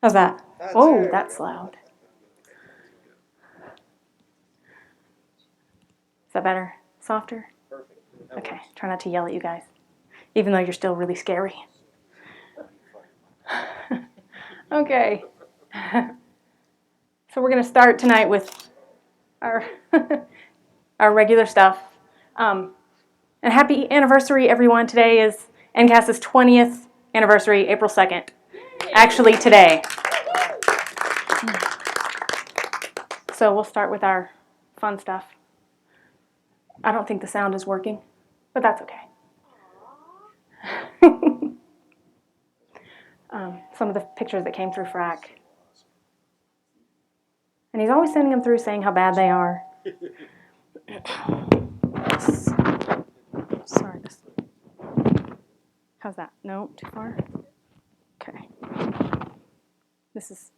How's that? Oh, that's loud. Is that better? Softer? Perfect. Okay, try not to yell at you guys, even though you're still really scary. Okay. So we're going to start tonight with our, our regular stuff. And happy anniversary, everyone. Today is NCAS's 20th anniversary, April 2nd. Actually, today. So we'll start with our fun stuff. I don't think the sound is working, but that's okay. Some of the pictures that came through FRAC. And he's always sending them through saying how bad they are. Sorry. How's that? No, too far? Okay. This is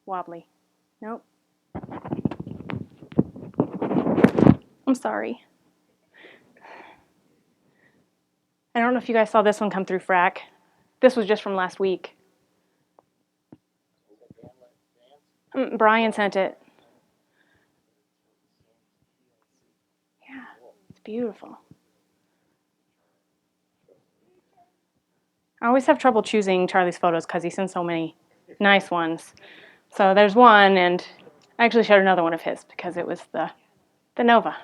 wobbly. Nope. I'm sorry. I don't know if you guys saw this one come through FRAC. This was just from last week. Brian sent it. Yeah, it's beautiful. I always have trouble choosing Charlie's photos because he sends so many nice ones. So there's one, and I actually showed another one of his because it was the Nova.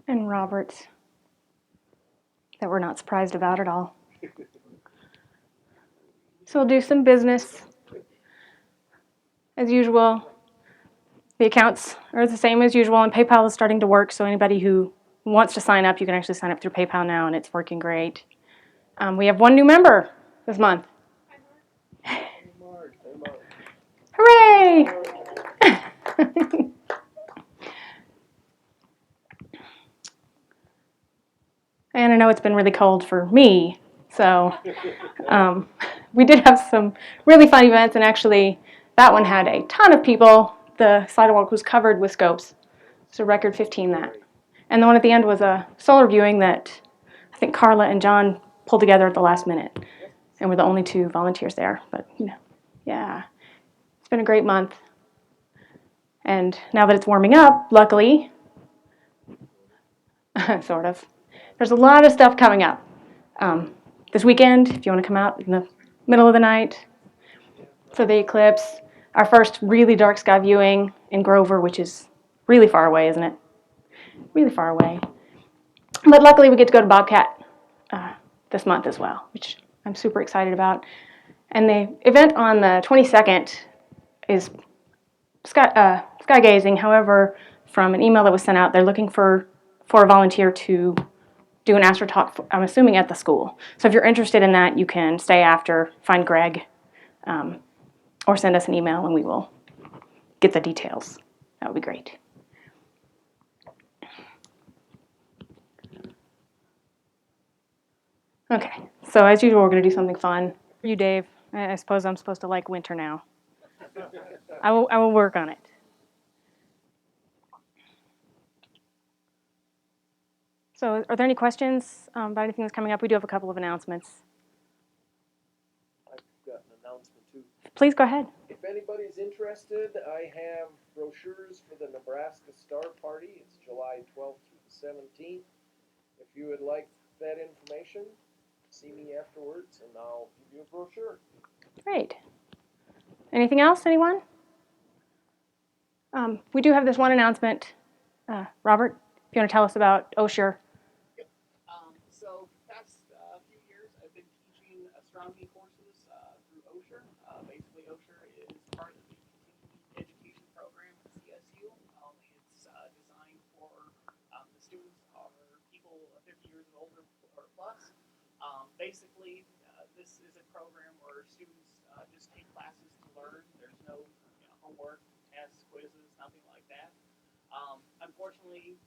And Robert's that we're not surprised about at all. So we'll do some business as usual. The accounts are the same as usual, and PayPal is starting to work, so anybody who wants to sign up, you can actually sign up through PayPal now, and it's working great. We have one new member this month. Hooray! And I know it's been really cold for me, so we did have some really fun events, and actually that one had a ton of people. The sidewalk was covered with scopes. It's a record 15 that. And the one at the end was a solar viewing that I think Carla and John pulled together at the last minute, and we're the only two volunteers there. But, you know, yeah, it's been a great month. And now that it's warming up, luckily, sort of, there's a lot of stuff coming up. This weekend, if you want to come out in the middle of the night for the eclipse, our first really dark sky viewing in Grover, which is really far away, isn't it? Really far away. But luckily, we get to go to Bobcat this month as well, which I'm super excited about. And the event on the 22nd is sky gazing. However, from an email that was sent out, they're looking for a volunteer to do an Astro talk, I'm assuming at the school. So if you're interested in that, you can stay after, find Greg, or send us an email and we will get the details. That would be great. Okay, so as usual, we're going to do something fun. You, Dave, I suppose I'm supposed to like winter now. I will work on it. So are there any questions about anything that's coming up? We do have a couple of announcements. I've got an announcement too. Please go ahead. If anybody's interested, I have brochures for the Nebraska Star Party. It's July 12th through the 17th. If you would like that information, see me afterwards and I'll give you a brochure. Great. Anything else, anyone? We do have this one announcement. Robert, if you want to tell us about Osher. Yep. So the past few years, I've been teaching astronomy courses through Osher. Basically, Osher is part of the continuing education program at CSU. It's designed for the students or people 50 years and older or plus. Basically, this is a program where students just take classes to learn. There's no homework, tests, quizzes, nothing like that. Unfortunately,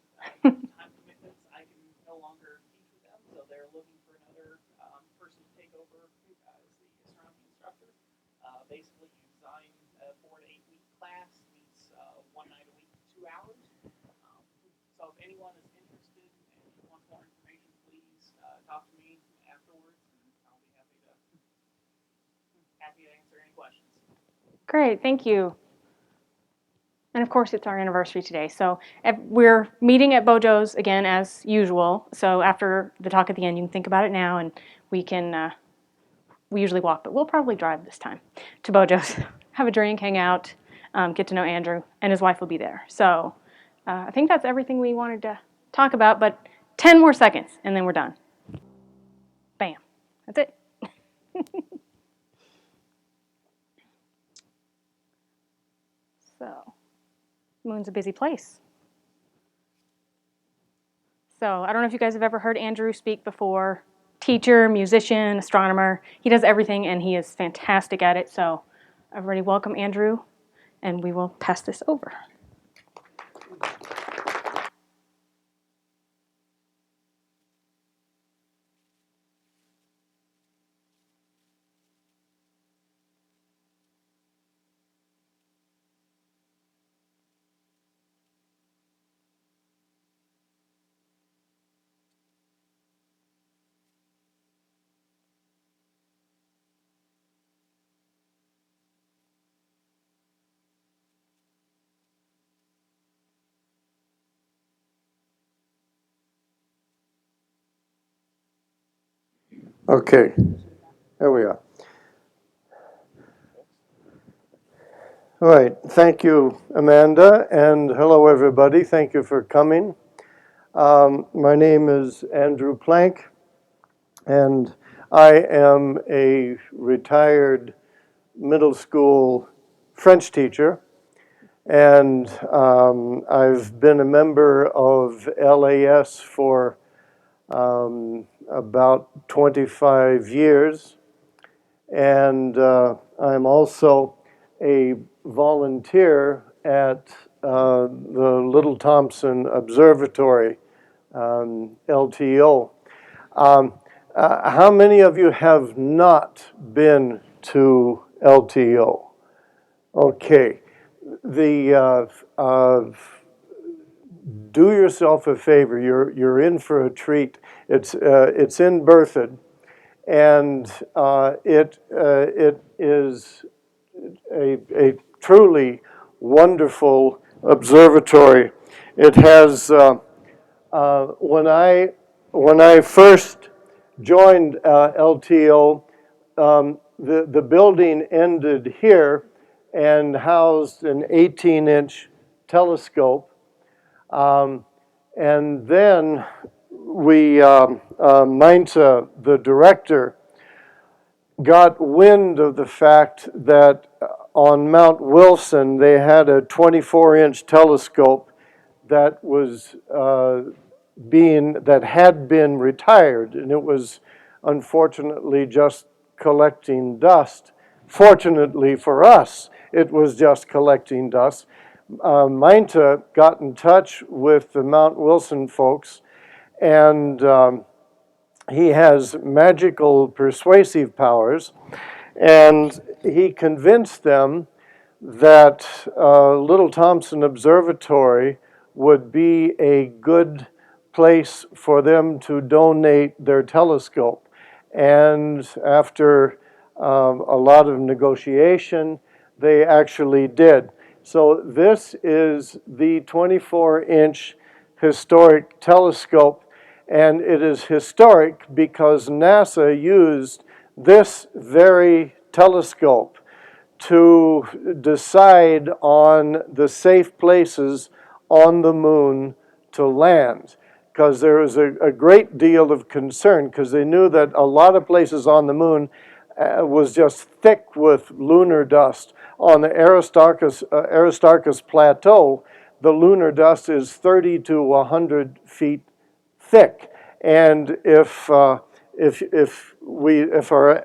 time commitments, I can no longer teach with them, so they're looking for another person to take over as the astronomy instructor. Basically, you design a 4 to 8 week class, meets 1 night a week, 2 hours. So if anyone is interested and wants more information, please talk to me afterwards, and I'll be happy to answer any questions. Great, thank you. And of course, it's our anniversary today. So we're meeting at Bojo's again as usual. So after the talk at the end, you can think about it now, and we can, we usually walk, but we'll probably drive this time to Bojo's, have a drink, hang out, get to know Andrew, and his wife will be there. So I think that's everything we wanted to talk about, but 10 more seconds, and then we're done. Bam. That's it. So, Moon's a busy place. So, I don't know if you guys have ever heard Andrew speak before. Teacher, musician, astronomer. He does everything, and he is fantastic at it. So, everybody welcome Andrew, and we will pass this over. Okay, there we are. All right, thank you, Amanda, and hello, everybody. Thank you for coming. My name is Andrew Planck, and I am a retired middle school French teacher, and I've been a member of LAS for about 25 years. And I'm also a volunteer at the Little Thompson Observatory, LTO. How many of you have not been to LTO? Okay. Do yourself a favor. You're in for a treat. It's in Berthoud. And it is a truly wonderful observatory. It has, when I first joined LTO, the building ended here and housed an 18-inch telescope. And then Mainta, the director, got wind of the fact that on Mount Wilson they had a 24-inch telescope that was that had been retired, and it was unfortunately just collecting dust. Fortunately for us, it was just collecting dust. Mainta got in touch with the Mount Wilson folks, and he has magical persuasive powers, and he convinced them that Little Thompson Observatory would be a good place for them to donate their telescope. And after a lot of negotiation, they actually did. So this is the 24-inch historic telescope, and it is historic because NASA used this very telescope to decide on the safe places on the moon to land, because there was a great deal of concern, because they knew that a lot of places on the moon was just thick with lunar dust. On the Aristarchus Plateau, the lunar dust is 30 to 100 feet thick, and if our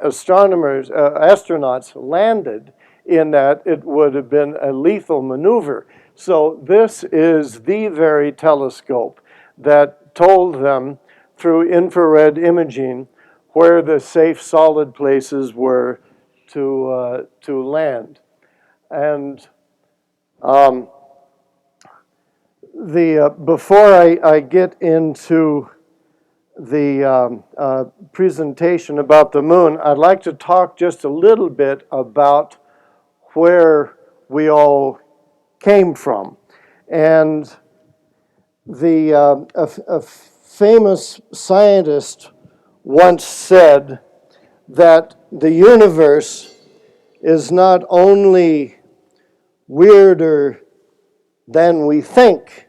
astronomers, astronauts landed in that, it would have been a lethal maneuver. So this is the very telescope that told them through infrared imaging where the safe, solid places were to land. And before I get into presentation about the moon, I'd like to talk just a little bit about where we all came from. And a famous scientist once said that the universe is not only weirder than we think,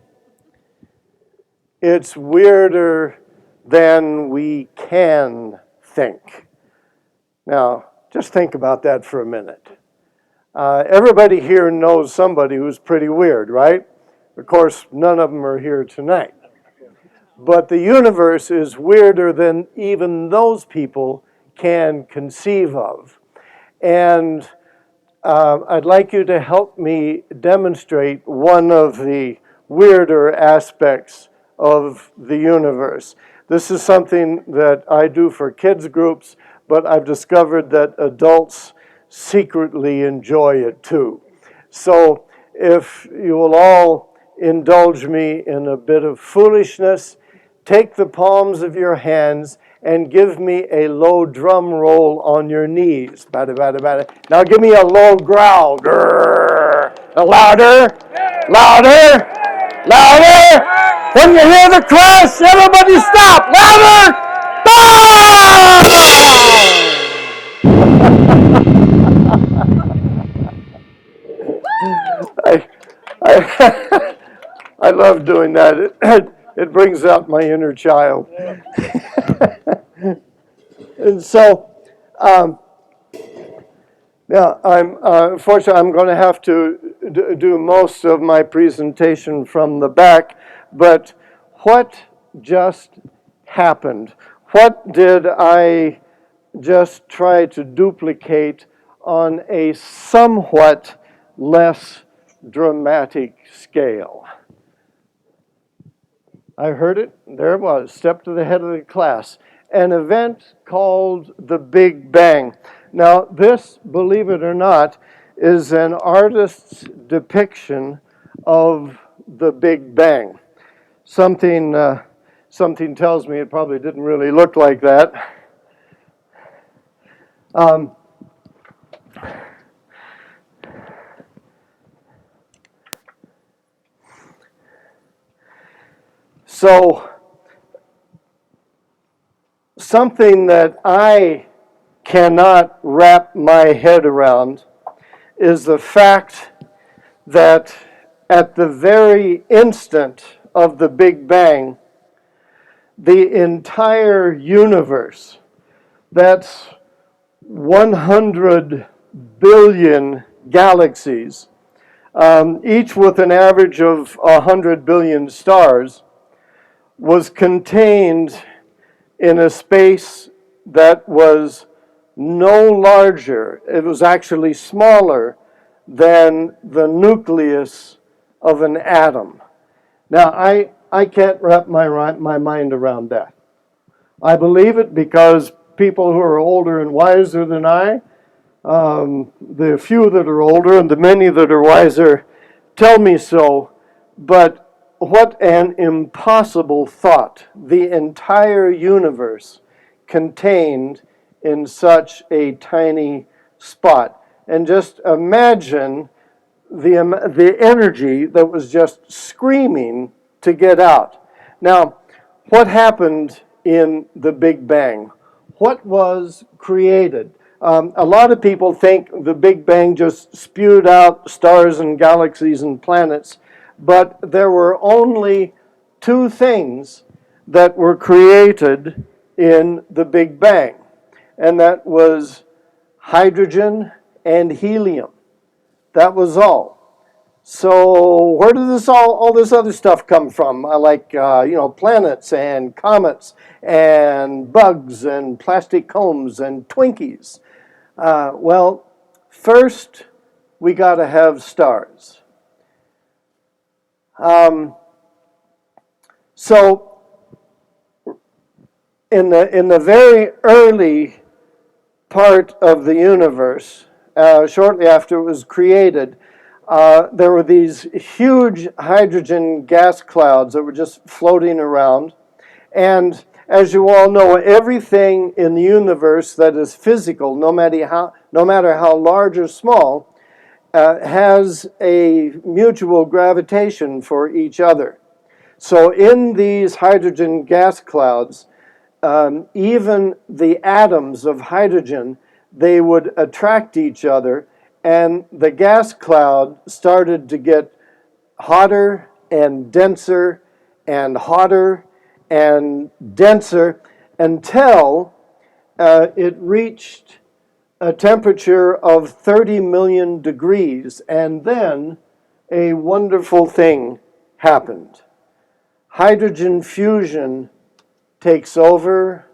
it's weirder than we can think. Now, just think about that for a minute. Everybody here knows somebody who's pretty weird, right? Of course, none of them are here tonight. But the universe is weirder than even those people can conceive of. And I'd like you to help me demonstrate one of the weirder aspects of the universe. This is something that I do for kids groups, but I've discovered that adults secretly enjoy it too. So if you will all indulge me in a bit of foolishness, take the palms of your hands and give me a low drum roll on your knees. Bada, bada, bada. Now give me a low growl. Grrr. Louder, louder, louder. When you hear the crash, everybody stop. Louder. I, I love doing that. It brings out my inner child. And so, unfortunately, I'm going to have to do most of my presentation from the back. But what just happened? What did I just try to duplicate on a somewhat less dramatic scale? I heard it. There it was. Step to the head of the class. An event called the Big Bang. Now, this, believe it or not, is an artist's depiction of the Big Bang. Something tells me it probably didn't really look like that. So, something that I cannot wrap my head around is the fact that at the very instant of the Big Bang, the entire universe, that's 100 billion galaxies, each with an average of 100 billion stars, was contained in a space that was no larger. It was actually smaller than the nucleus of an atom. Now, I can't wrap my mind around that. I believe it because people who are older and wiser than I, the few that are older and the many that are wiser, tell me so. But what an impossible thought, the entire universe contained in such a tiny spot. And just imagine the energy that was just screaming to get out. Now, what happened in the Big Bang? What was created? A lot of people think the Big Bang just spewed out stars and galaxies and planets, but there were only two things that were created in the Big Bang, and that was hydrogen and helium. That was all. So where did all this other stuff come from? Like planets and comets and bugs and plastic combs and Twinkies. Well, first we got to have stars. So in the very early part of the universe, shortly after it was created, there were these huge hydrogen gas clouds that were just floating around. And as you all know, everything in the universe that is physical, no matter how large or small, has a mutual gravitation for each other. So in these hydrogen gas clouds, even the atoms of hydrogen, they would attract each other, and the gas cloud started to get hotter and denser and hotter and denser until it reached a temperature of 30 million degrees, and then a wonderful thing happened. Hydrogen fusion takes over,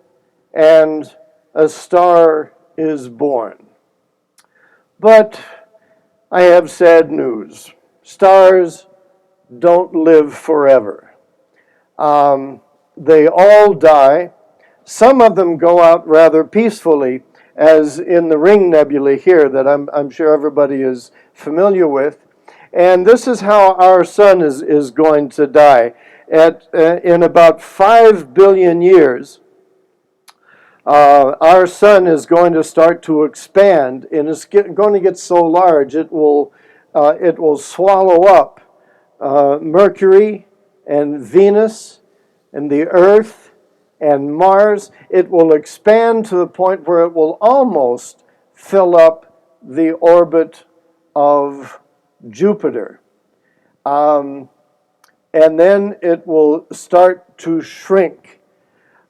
and a star is born. But I have sad news. Stars don't live forever. They all die. Some of them go out rather peacefully, as in the Ring Nebula here that I'm sure everybody is familiar with. And this is how our sun is going to die. In about 5 billion years, our sun is going to start to expand, and it's going to get so large it will swallow up Mercury and Venus and the Earth and Mars. It will expand to the point where it will almost fill up the orbit of Jupiter. And then it will start to shrink.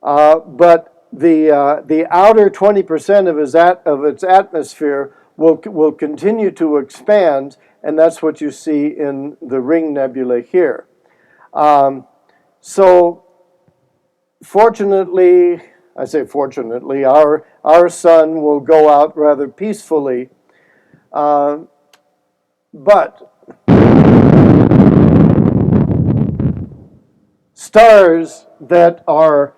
But the outer 20% of its atmosphere will continue to expand, and that's what you see in the Ring Nebula here. So fortunately, I say fortunately, our sun will go out rather peacefully, but stars that are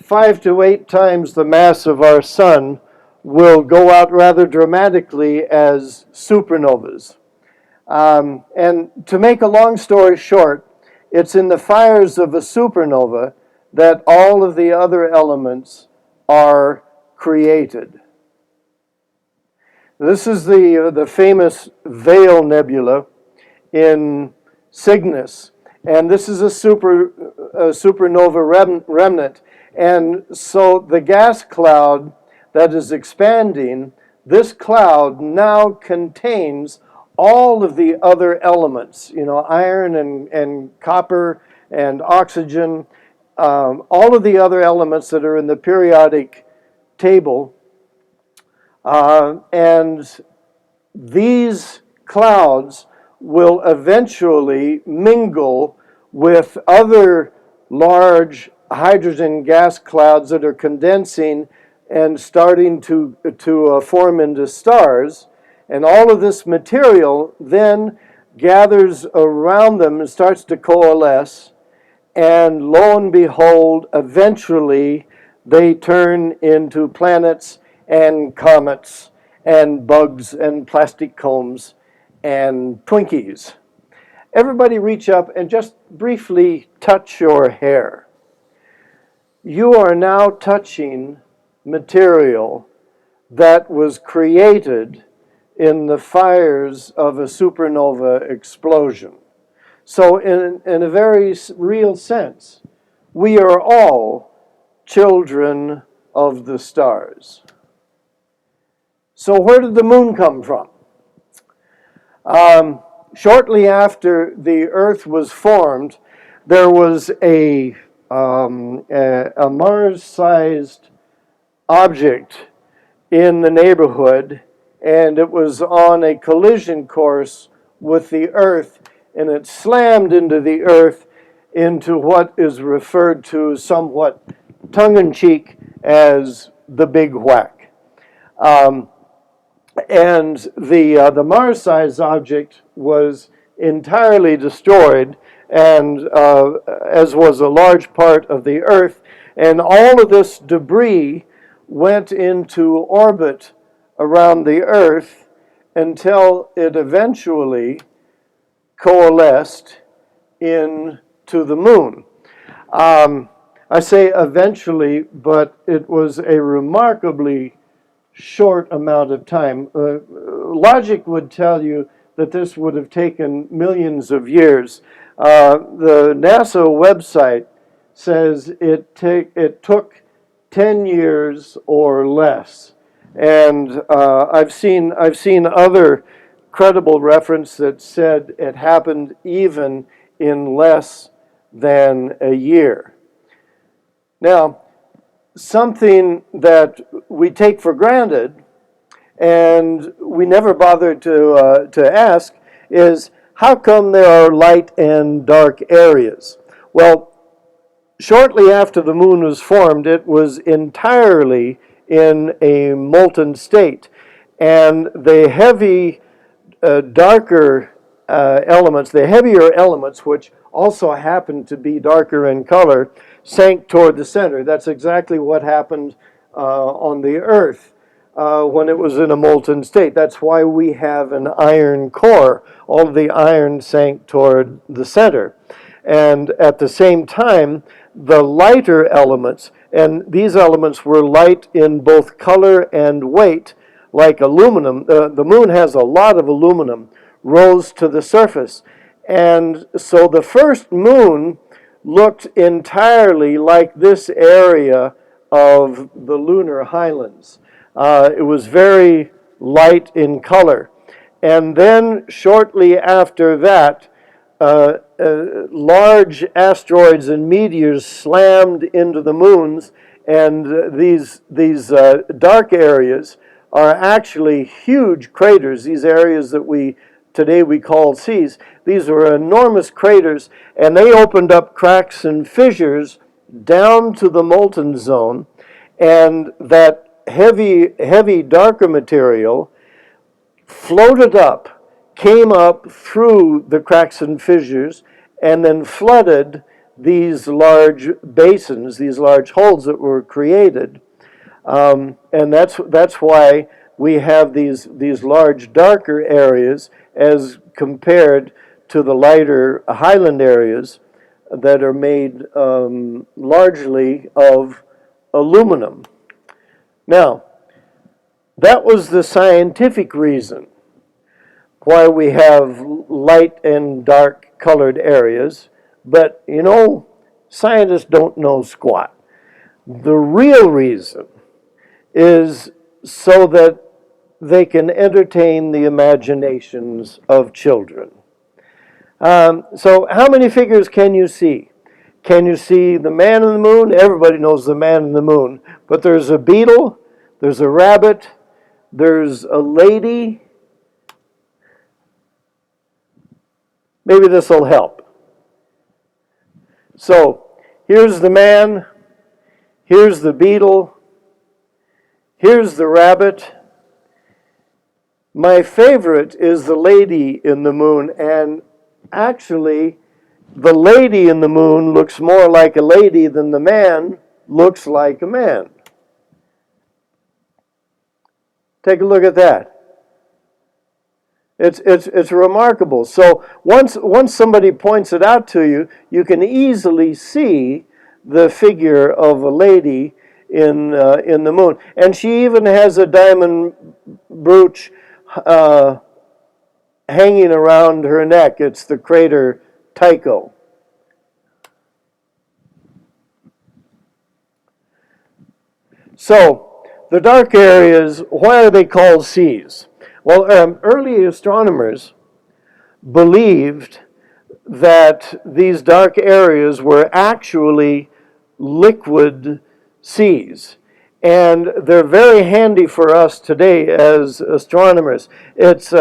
5 to 8 times the mass of our sun will go out rather dramatically as supernovas. And to make a long story short, it's in the fires of a supernova that all of the other elements are created. This is the famous Veil Nebula in Cygnus, and this is a supernova remnant. And so the gas cloud that is expanding, this cloud now contains all of the other elements, iron and copper and oxygen, all of the other elements that are in the periodic table. And these clouds will eventually mingle with other large hydrogen gas clouds that are condensing and starting to form into stars. And all of this material then gathers around them and starts to coalesce. And lo and behold, eventually they turn into planets and comets and bugs and plastic combs and Twinkies. Everybody reach up and just briefly touch your hair. You are now touching material that was created in the fires of a supernova explosion. So in a very real sense, we are all children of the stars. So where did the moon come from? Shortly after the Earth was formed, there was a Mars-sized object in the neighborhood, and it was on a collision course with the Earth, and it slammed into the Earth into what is referred to somewhat tongue-in-cheek as the Big Whack. And the Mars-sized object was entirely destroyed, and as was a large part of the Earth, and all of this debris went into orbit around the Earth until it eventually coalesced into the moon. I say eventually, but it was a remarkably short amount of time. Logic would tell you that this would have taken millions of years. The NASA website says it took 10 years or less. And I've seen other credible reference that said it happened even in less than a year. Now, something that we take for granted and we never bothered to ask is, how come there are light and dark areas? Well, shortly after the moon was formed, it was entirely in a molten state. And the heavy, darker elements, the heavier elements, which also happened to be darker in color, sank toward the center. That's exactly what happened on the Earth when it was in a molten state. That's why we have an iron core. All of the iron sank toward the center. And at the same time, the lighter elements, and these elements were light in both color and weight, like aluminum. The moon has a lot of aluminum, rose to the surface. And so the first moon looked entirely like this area of the lunar highlands. It was very light in color. And then shortly after that, large asteroids and meteors slammed into the moons, and these dark areas are actually huge craters. These areas that today we call seas, these were enormous craters, and they opened up cracks and fissures down to the molten zone, and that heavy darker material floated up, came up through the cracks and fissures, and then flooded these large basins, these large holes that were created. And that's why we have these large darker areas as compared to the lighter highland areas that are made largely of aluminum. Now, that was the scientific reason why we have light and dark colored areas, but you know, scientists don't know squat. The real reason is so that they can entertain the imaginations of children. So how many figures can you see? Can you see the man in the moon? Everybody knows the man in the moon. But there's a beetle, there's a rabbit, there's a lady. Maybe this will help. So here's the man, here's the beetle, here's the rabbit. My favorite is the lady in the moon, and actually the lady in the moon looks more like a lady than the man looks like a man. Take a look at that. It's remarkable. So once somebody points it out to you, you can easily see the figure of a lady in the moon, and she even has a diamond brooch hanging around her neck. It's the crater Tycho. So the dark areas, why are they called seas? Well, early astronomers believed that these dark areas were actually liquid seas. And they're very handy for us today as astronomers. It's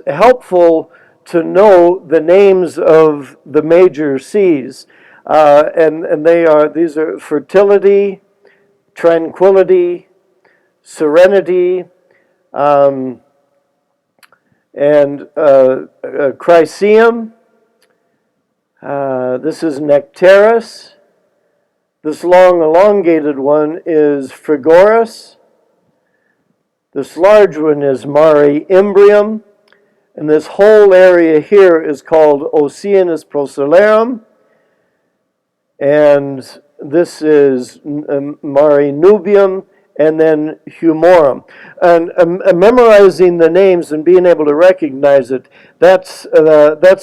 helpful to know the names of the major seas. And these are fertility, tranquility, serenity, and Chryseum. This is Nectaris. This long elongated one is Frigoris. This large one is Mare Imbrium. And this whole area here is called Oceanus Procellarum. And this is Mare Nubium, and then Humorum. And memorizing the names and being able to recognize it, that's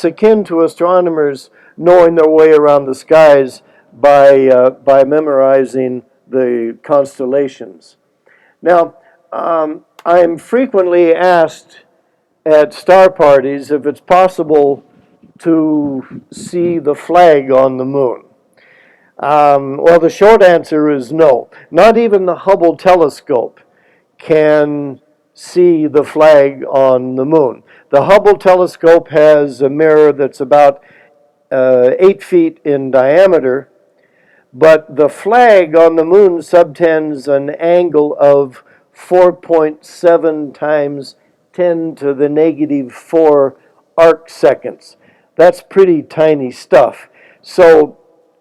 akin to astronomers knowing their way around the skies by memorizing the constellations. Now, I'm frequently asked at star parties if it's possible to see the flag on the moon. Well, the short answer is no. Not even the Hubble telescope can see the flag on the moon. The Hubble telescope has a mirror that's about 8 feet in diameter, but the flag on the moon subtends an angle of 4.7 times 10 to the negative 4 arc seconds. That's pretty tiny stuff. So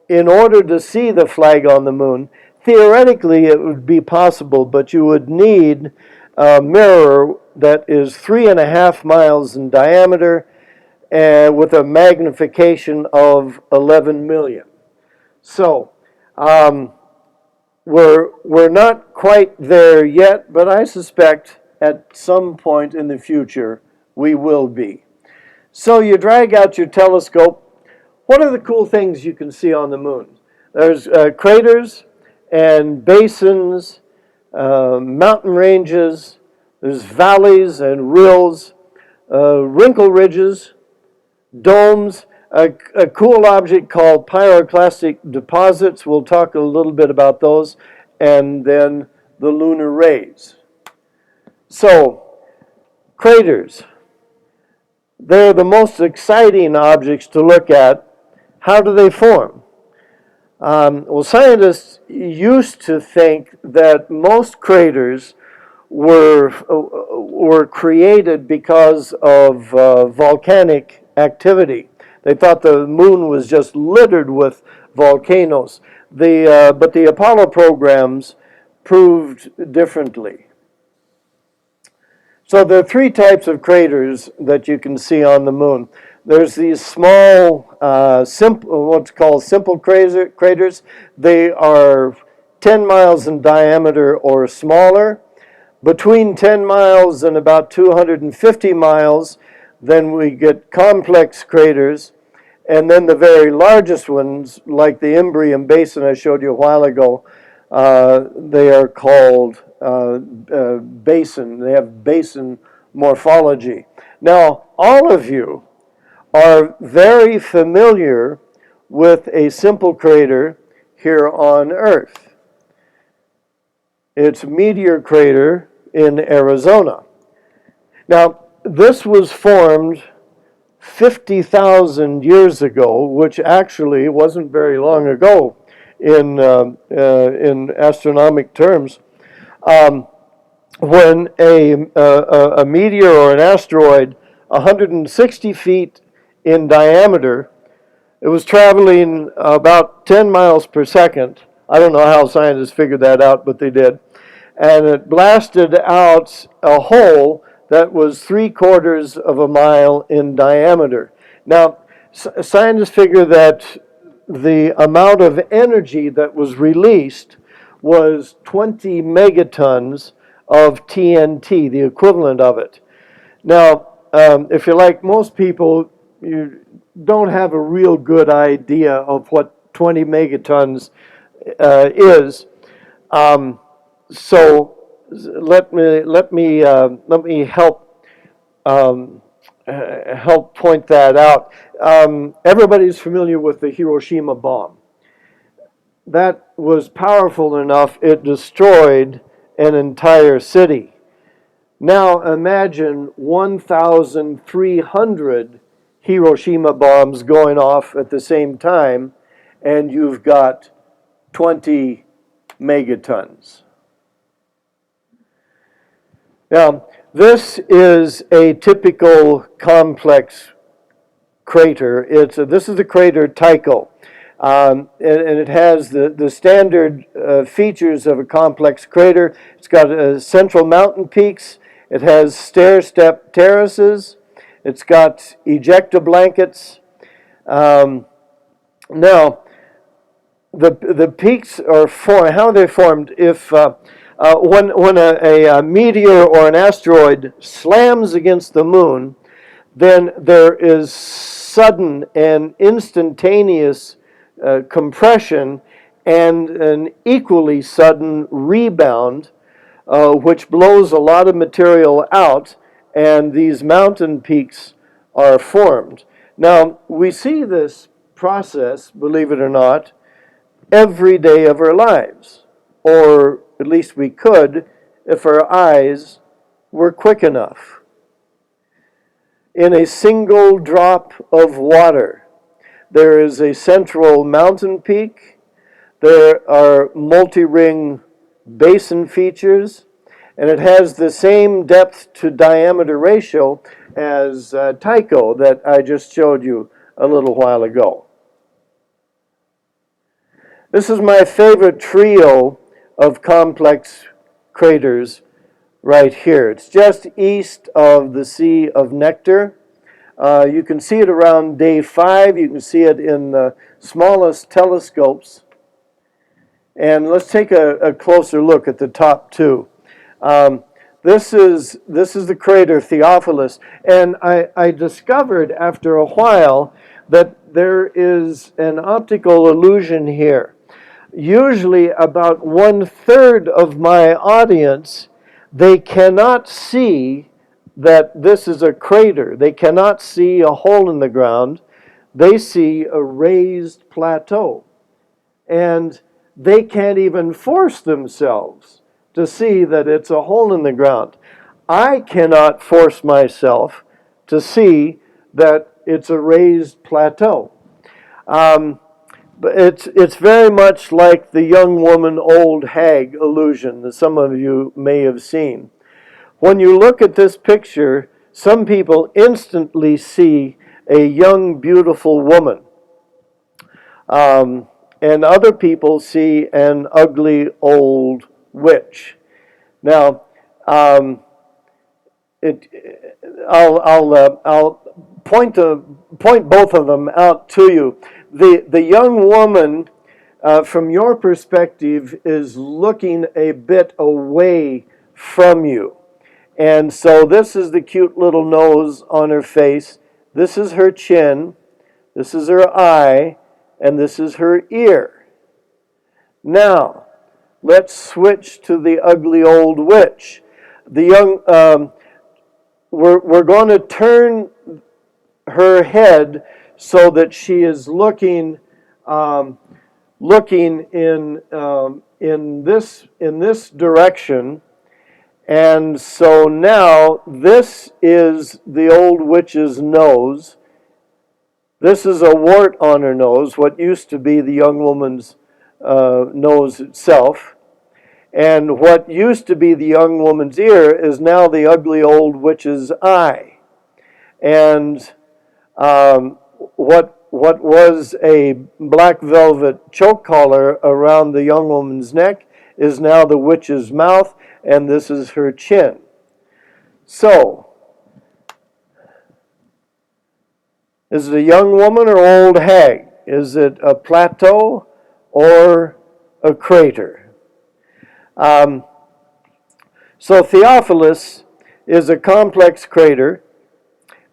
in order to see the flag on the moon, theoretically it would be possible, but you would need a mirror that is 3.5 miles in diameter with a magnification of 11 million. So we're not quite there yet, but I suspect at some point in the future we will be. So you drag out your telescope. What are the cool things you can see on the moon? There's craters and basins, mountain ranges, there's valleys and rills, wrinkle ridges, domes, a cool object called pyroclastic deposits. We'll talk a little bit about those, and then the lunar rays. So, craters. They're the most exciting objects to look at. How do they form? Well, scientists used to think that most craters were created because of volcanic activity. They thought the moon was just littered with volcanoes. But the Apollo programs proved differently. So there are 3 types of craters that you can see on the moon. There's these small, what's called simple craters. They are 10 miles in diameter or smaller. Between 10 miles and about 250 miles, then we get complex craters. And then the very largest ones, like the Imbrium Basin I showed you a while ago, they are called basin. They have basin morphology. Now, all of you are very familiar with a simple crater here on Earth. It's a meteor crater in Arizona. Now, this was formed 50,000 years ago, which actually wasn't very long ago in astronomic terms, when a meteor or an asteroid 160 feet in diameter, it was traveling about 10 miles per second. I don't know how scientists figured that out, but they did. And it blasted out a hole that was 3/4 of a mile in diameter. Now, scientists figure that the amount of energy that was released was 20 megatons of TNT, the equivalent of it. Now, if you're like most people, you don't have a real good idea of what 20 megatons is. So let me help point that out. Everybody's familiar with the Hiroshima bomb. That was powerful enough, it destroyed an entire city. Now imagine 1,300 Hiroshima bombs going off at the same time, and you've got 20 megatons. Now, this is a typical complex crater. This is the crater Tycho. And it has the standard features of a complex crater. It's got central mountain peaks. It has stair-step terraces. It's got ejecta blankets. Now, the peaks are how they're formed. If when a meteor or an asteroid slams against the moon, then there is sudden and instantaneous compression and an equally sudden rebound, which blows a lot of material out, and these mountain peaks are formed. Now, we see this process, believe it or not, every day of our lives, or at least we could if our eyes were quick enough. In a single drop of water, there is a central mountain peak, there are multi-ring basin features, and it has the same depth to diameter ratio as Tycho that I just showed you a little while ago. This is my favorite trio of complex craters right here. It's just east of the Sea of Nectar. You can see it around day 5. You can see it in the smallest telescopes. And let's take a closer look at the top two. This is the crater Theophilus, and I discovered after a while that there is an optical illusion here. Usually about 1/3 of my audience, they cannot see that this is a crater. They cannot see a hole in the ground. They see a raised plateau. And they can't even force themselves to see that it's a hole in the ground. I cannot force myself to see that it's a raised plateau. But it's very much like the young woman, old hag illusion that some of you may have seen. When you look at this picture, some people instantly see a young, beautiful woman. And other people see an ugly old witch. Now, I'll point both of them out to you. The young woman, from your perspective, is looking a bit away from you. And so this is the cute little nose on her face. This is her chin. This is her eye. And this is her ear. Now, let's switch to the ugly old witch. The young, we're going to turn her head so that she is looking in this direction. And so now this is the old witch's nose. This is a wart on her nose, what used to be the young woman's nose itself. And what used to be the young woman's ear is now the ugly old witch's eye. And what was a black velvet choke collar around the young woman's neck is now the witch's mouth, and this is her chin. So, is it a young woman or old hag? Is it a plateau or a crater? So Theophilus is a complex crater.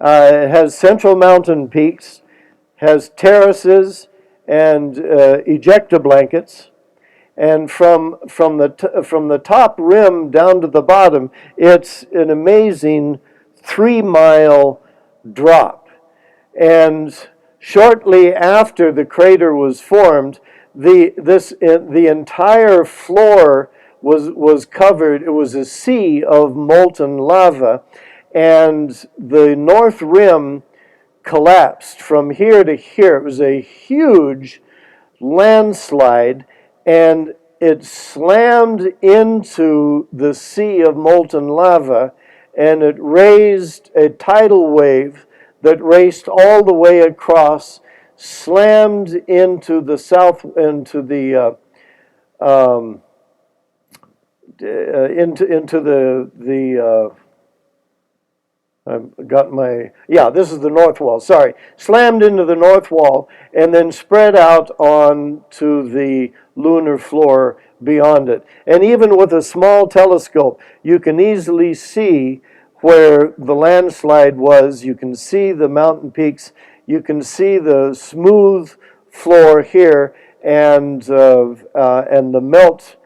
It has central mountain peaks, has terraces and ejecta blankets. And from the top rim down to the bottom, it's an amazing 3-mile drop. And shortly after the crater was formed, the entire floor was covered. It was a sea of molten lava, and the north rim collapsed from here to here. It was a huge landslide, and it slammed into the sea of molten lava, and it raised a tidal wave that raced all the way across, slammed into the I've got this is the north wall, sorry. Slammed into the north wall and then spread out on to the lunar floor beyond it. And even with a small telescope, you can easily see where the landslide was. You can see the mountain peaks. You can see the smooth floor here and the melt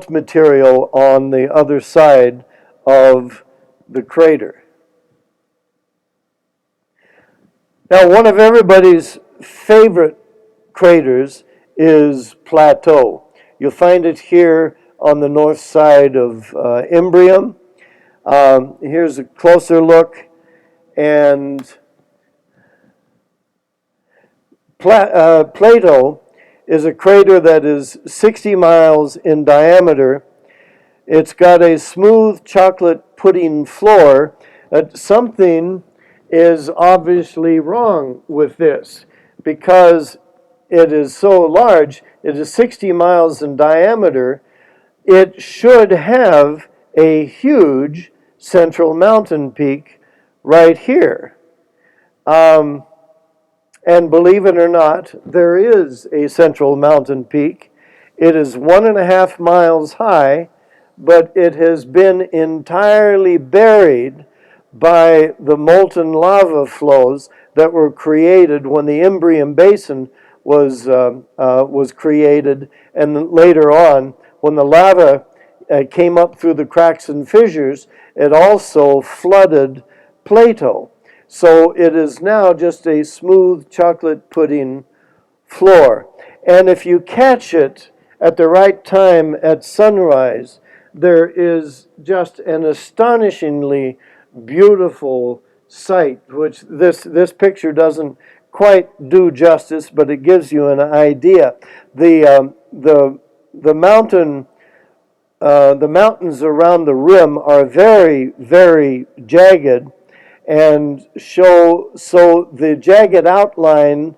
material on the other side of the crater. Now, one of everybody's favorite craters is Plateau. You'll find it here on the north side of Imbrium. Here's a closer look, and Plato is a crater that is 60 miles in diameter. It's got a smooth chocolate pudding floor. Something is obviously wrong with this because it is so large. It is 60 miles in diameter. It should have a huge central mountain peak right here. And believe it or not, there is a central mountain peak. It is 1.5 miles high, but it has been entirely buried by the molten lava flows that were created when the Imbrium Basin was created, and later on, when the lava came up through the cracks and fissures, it also flooded Plato. So it is now just a smooth chocolate pudding floor. And if you catch it at the right time at sunrise, there is just an astonishingly beautiful sight, which this picture doesn't quite do justice, but it gives you an idea. The mountains around the rim are very, very jagged, and so the jagged outline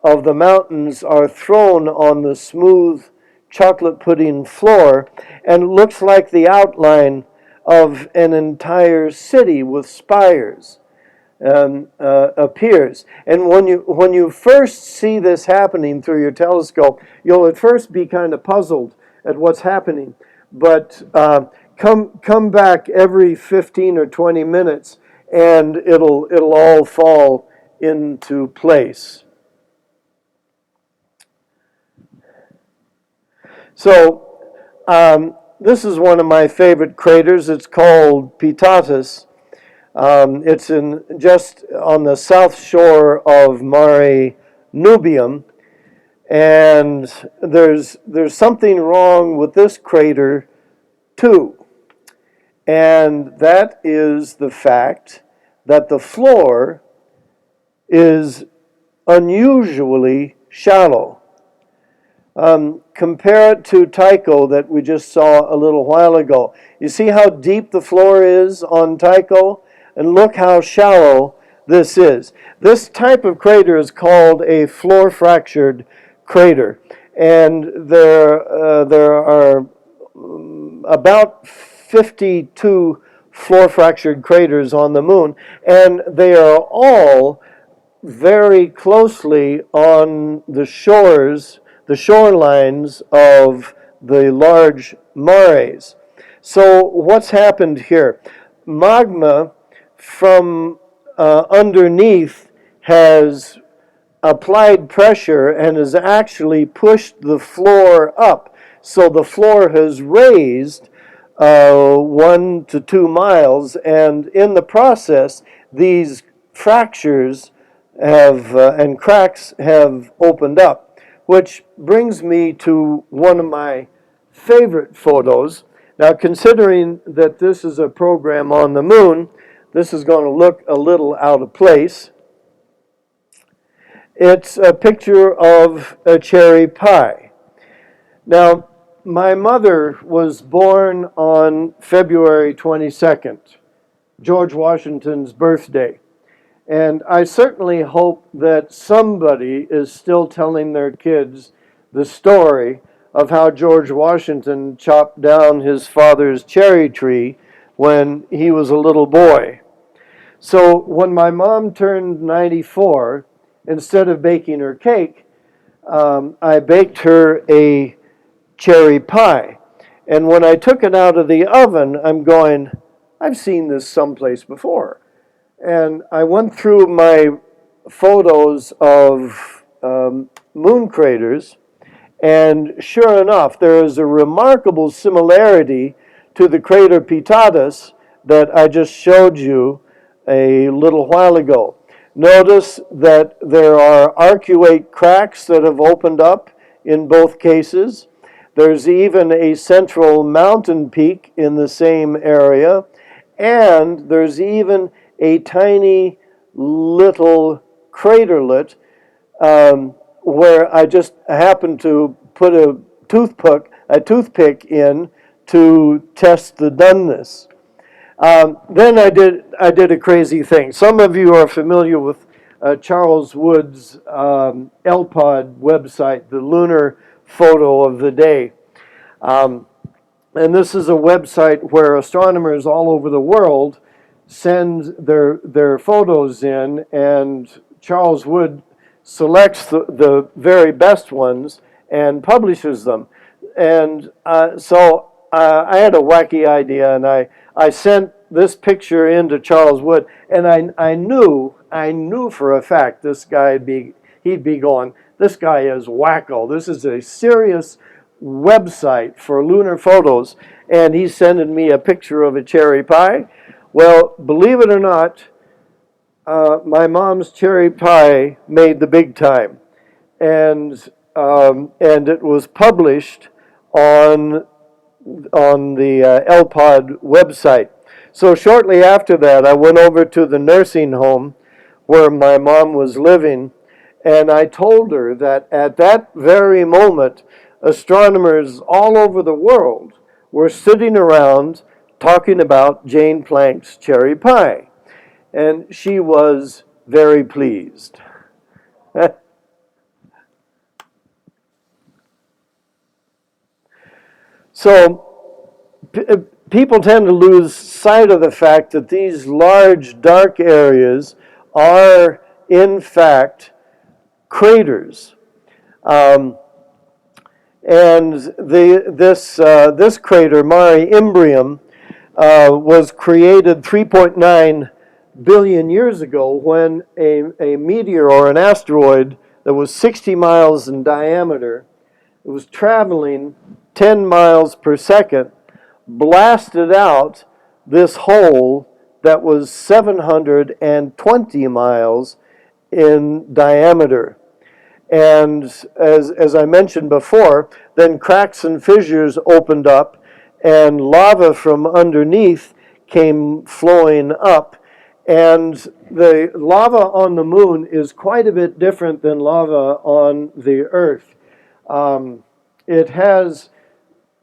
of the mountains are thrown on the smooth chocolate pudding floor, and it looks like the outline of an entire city with spires appears. And when you first see this happening through your telescope, you'll at first be kind of puzzled at what's happening, but come back every 15 or 20 minutes and it'll all fall into place. So this is one of my favorite craters. It's called Pitatus. It's just on the south shore of Mare Nubium, and there's something wrong with this crater too. And that is the fact that the floor is unusually shallow. Compare it to Tycho that we just saw a little while ago. You see how deep the floor is on Tycho? And look how shallow this is. This type of crater is called a floor fractured crater. And there are about 52 floor fractured craters on the moon, and they are all very closely on the shorelines of the large mares. So what's happened here? Magma from underneath has applied pressure and has actually pushed the floor up. So the floor has raised 1 to 2 miles, and in the process, these fractures and cracks have opened up, which brings me to one of my favorite photos. Now, considering that this is a program on the moon, this is going to look a little out of place. It's a picture of a cherry pie. Now, my mother was born on February 22nd, George Washington's birthday. And I certainly hope that somebody is still telling their kids the story of how George Washington chopped down his father's cherry tree when he was a little boy. So when my mom turned 94, instead of baking her cake, I baked her a cherry pie. And when I took it out of the oven, I'm going, I've seen this someplace before. And I went through my photos of moon craters, and sure enough, there is a remarkable similarity to the crater Pitatus that I just showed you a little while ago. Notice that there are arcuate cracks that have opened up in both cases. There's even a central mountain peak in the same area, and there's even a tiny little craterlet where I just happened to put a toothpick in to test the doneness. Then I did a crazy thing. Some of you are familiar with Charles Wood's LPOD website, the Lunar Photo of the Day. And this is a website where astronomers all over the world send their photos in, and Charles Wood selects the very best ones and publishes them. And so I had a wacky idea, and I sent this picture into Charles Wood, and I knew for a fact this guy he'd be going, this guy is wacko. This is a serious website for lunar photos, and he's sending me a picture of a cherry pie. Well, believe it or not, my mom's cherry pie made the big time, and it was published on the LPOD website. So shortly after that, I went over to the nursing home where my mom was living, and I told her that at that very moment, astronomers all over the world were sitting around talking about Jane Planck's cherry pie. And she was very pleased. So people tend to lose sight of the fact that these large dark areas are in fact craters. And this crater, Mare Imbrium, was created 3.9 billion years ago when a meteor or an asteroid that was 60 miles in diameter, it was traveling 10 miles per second, blasted out this hole that was 720 miles in diameter. And as I mentioned before, then cracks and fissures opened up, and lava from underneath came flowing up. And the lava on the moon is quite a bit different than lava on the Earth. It has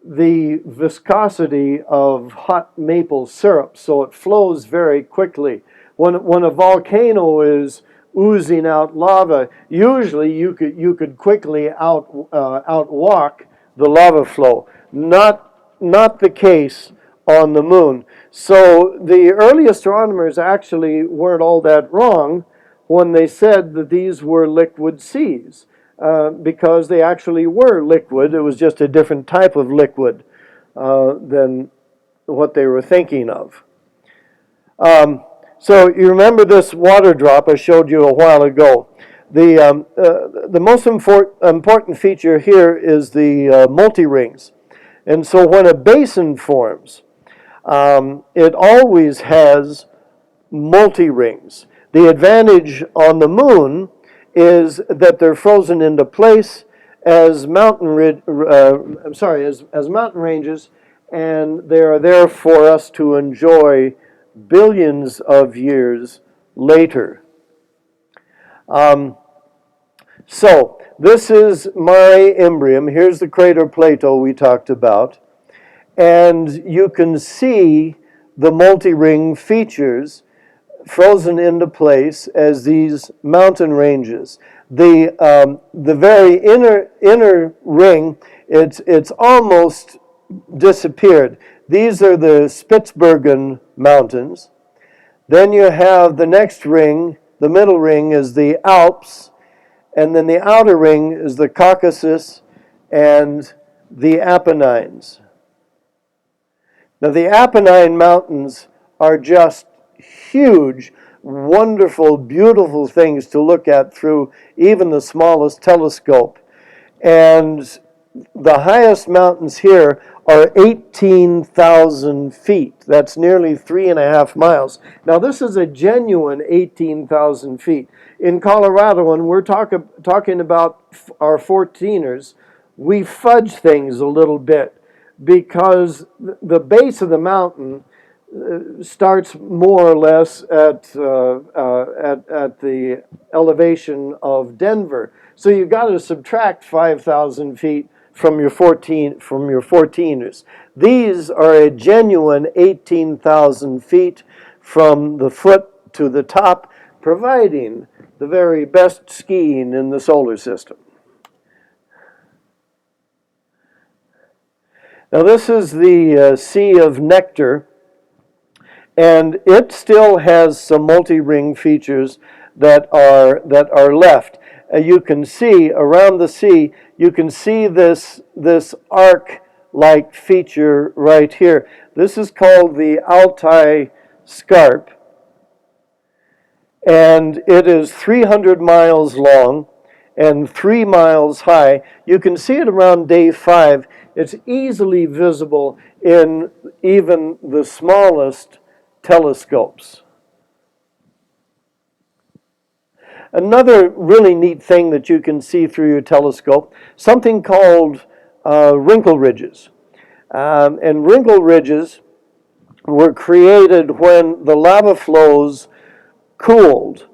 the viscosity of hot maple syrup, so it flows very quickly. When a volcano is oozing out lava, usually you could quickly outwalk the lava flow. Not the case on the moon. So the early astronomers actually weren't all that wrong when they said that these were liquid seas, because they actually were liquid. It was just a different type of liquid than what they were thinking of. So you remember this water drop I showed you a while ago. The most important feature here is the multi-rings. And so when a basin forms, it always has multi-rings. The advantage on the moon is that they're frozen into place as mountain ranges, and they are there for us to enjoy billions of years later. So this is Mare Imbrium. Here's the crater Plato we talked about. And you can see the multi-ring features frozen into place as these mountain ranges. The very inner ring, it's almost disappeared. These are the Spitzbergen Mountains. Then you have the next ring, the middle ring is the Alps, and then the outer ring is the Caucasus and the Apennines. Now, the Apennine Mountains are just huge, wonderful, beautiful things to look at through even the smallest telescope. And the highest mountains here are 18,000 feet. That's nearly 3.5 miles. Now, this is a genuine 18,000 feet. In Colorado, when we're talking about our 14ers, we fudge things a little bit because the base of the mountain starts more or less at the elevation of Denver. So you've got to subtract 5,000 feet from your 14ers. These are a genuine 18,000 feet from the foot to the top, providing the very best skiing in the solar system. Now this is the Sea of Nectar, and it still has some multi-ring features that are left. You can see around the sea, you can see this arc-like feature right here. This is called the Altai Scarp, and it is 300 miles long and 3 miles high. You can see it around day 5. It's easily visible in even the smallest telescopes. Another really neat thing that you can see through your telescope, something called wrinkle ridges. And wrinkle ridges were created when the lava flows cooled.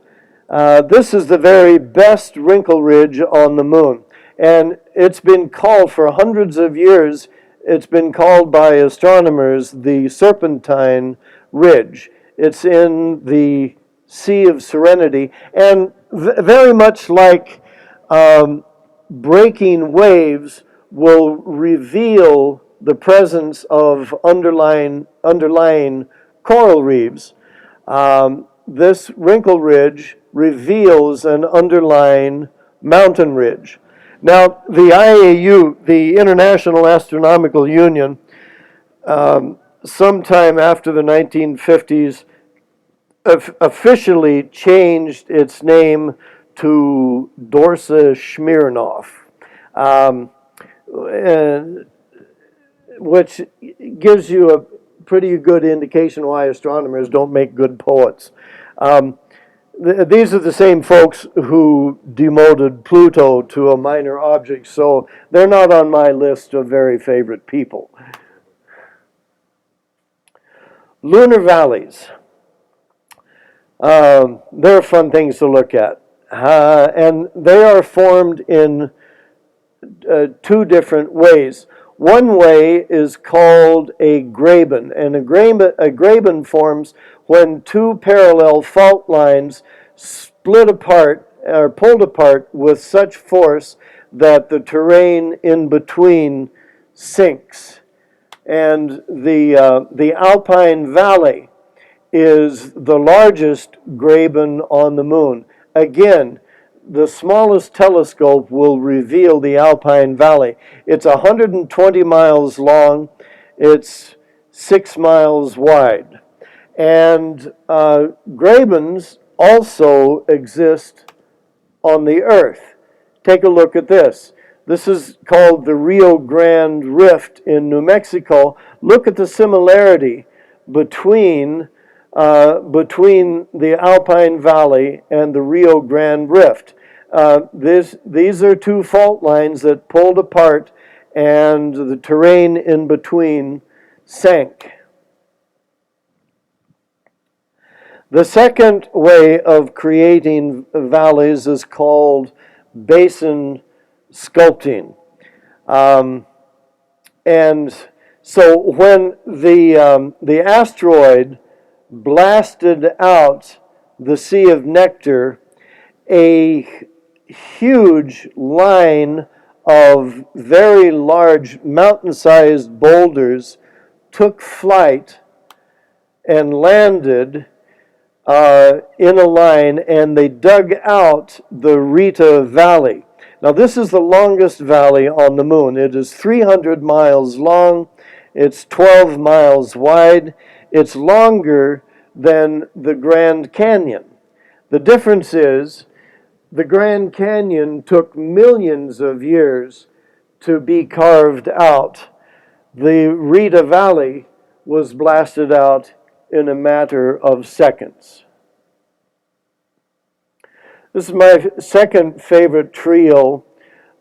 This is the very best wrinkle ridge on the moon. And it's been called for hundreds of years, it's been called by astronomers the Serpentine Ridge. It's in the Sea of Serenity, and very much like breaking waves will reveal the presence of underlying coral reefs. This wrinkle ridge reveals an underlying mountain ridge. Now, the IAU, the International Astronomical Union, sometime after the 1950s, officially changed its name to Dorsa Smirnov, which gives you a pretty good indication why astronomers don't make good poets. These are the same folks who demoted Pluto to a minor object, so they're not on my list of very favorite people. Lunar valleys. They're fun things to look at. And they are formed in two different ways. One way is called a graben, and a graben forms when two parallel fault lines split apart or pulled apart with such force that the terrain in between sinks. And the Alpine Valley is the largest graben on the moon. Again, the smallest telescope will reveal the Alpine Valley. It's 120 miles long. It's 6 miles wide. And grabens also exist on the Earth. Take a look at this. This is called the Rio Grande Rift in New Mexico. Look at the similarity between the Alpine Valley and the Rio Grande Rift. These are two fault lines that pulled apart and the terrain in between sank. The second way of creating valleys is called basin sculpting. And so when the asteroid blasted out the Sea of Nectar, a huge line of very large mountain-sized boulders took flight and landed in a line, and they dug out the Rita Valley. Now, this is the longest valley on the moon. It is 300 miles long. It's 12 miles wide. It's longer than the Grand Canyon. The difference is the Grand Canyon took millions of years to be carved out. The Rita Valley was blasted out in a matter of seconds. This is my second favorite trio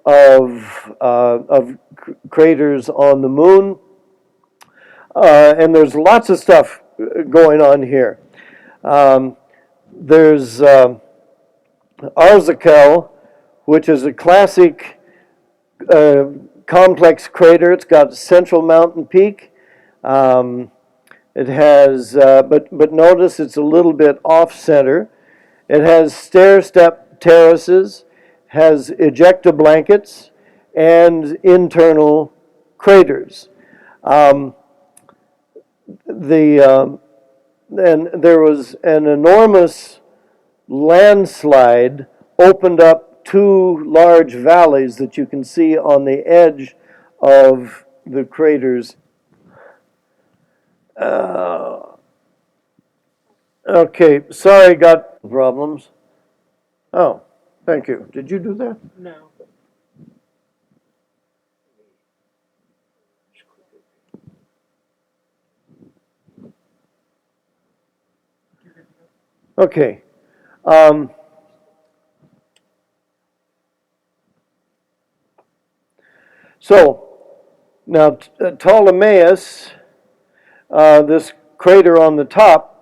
of craters on the moon. And there's lots of stuff going on here. There's Arzakel, which is a classic complex crater. It's got central mountain peak. It has, but notice it's a little bit off-center. It has stair-step terraces, has ejecta blankets, and internal craters. And there was an enormous landslide, opened up two large valleys that you can see on the edge of the craters. Okay, sorry, got problems. Oh, thank you. Did you do that? No. Okay. So, now Ptolemaeus, this crater on the top,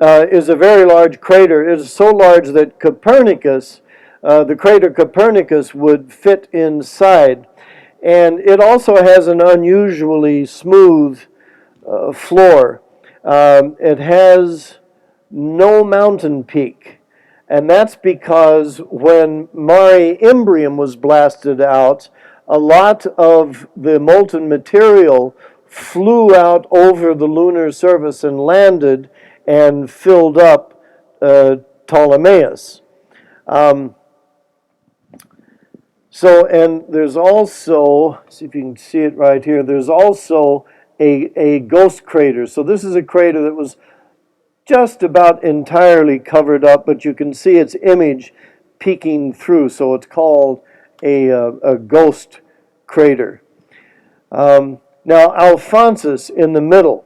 is a very large crater. It is so large that Copernicus, the crater Copernicus, would fit inside. And it also has an unusually smooth floor. It has no mountain peak. And that's because when Mare Imbrium was blasted out, a lot of the molten material flew out over the lunar surface and landed and filled up Ptolemaeus. And there's also, see if you can see it right here, there's also a ghost crater. So this is a crater that was just about entirely covered up, but you can see its image peeking through, so it's called a ghost crater. Now, Alphonsus in the middle.